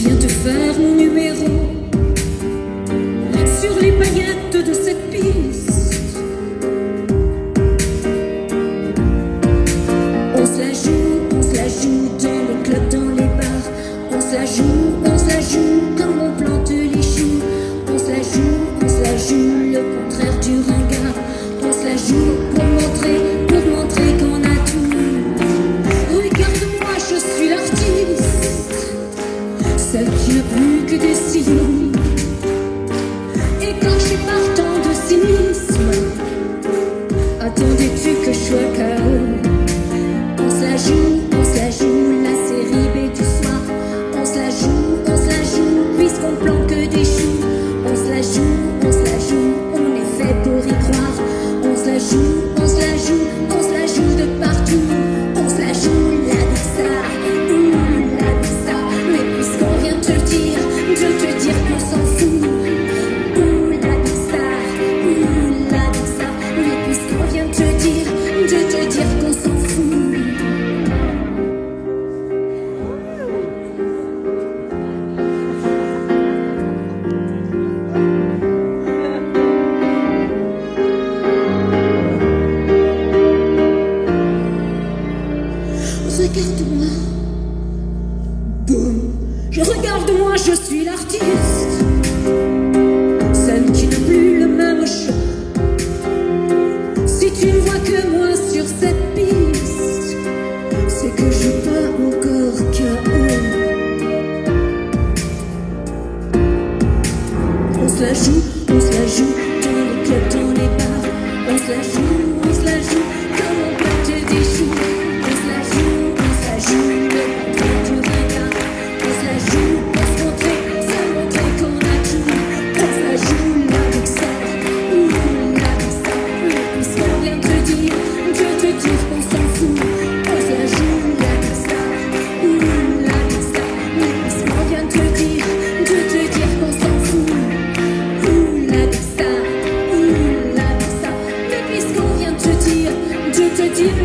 viens te faire mon numéro sur les paillettes de cette piste. On se la joue dans les clubs, dans les bars. On se la joue comme on plante les choux. On se la joue, le contraire du ringard. On se la joue pour montrer qu'on a tout. Regarde-moi, je suis l'artiste, celle qui n'a plus que des sillons. Et quand je suis partant de cynisme, attendais-tu que je sois KO? On se la joue, la série B du soir. On se la joue, puisqu'on plante que des choux. On se la joue, on est fait pour y croire. On se la joue de partout. On se la joue, la Dixa, la Dixa. Mais puisqu'on vient de te dire qu'on s'en fout. La Dixa, mais puisqu'on vient de te dire qu'on s'en fout. Regarde-moi, boum, regarde-moi, je suis l'artiste, celle qui n'a plus le même choix. Si tu ne vois que moi sur cette piste, c'est que je pas encore KO. On se la joue dans les clubs, dans les bars. On se la joue comme on plante des choux. On se la joue, le contraire du ringard. On se la joue pour se montrer qu'on a tout. On se la joue, la Dixa, mais puisqu'on vient de te dire qu'on s'en fout. On se la joue, la Dixa, mais puisqu'on vient de te dire qu'on s'en fout. La Dixa, mais puisqu'on vient de te dire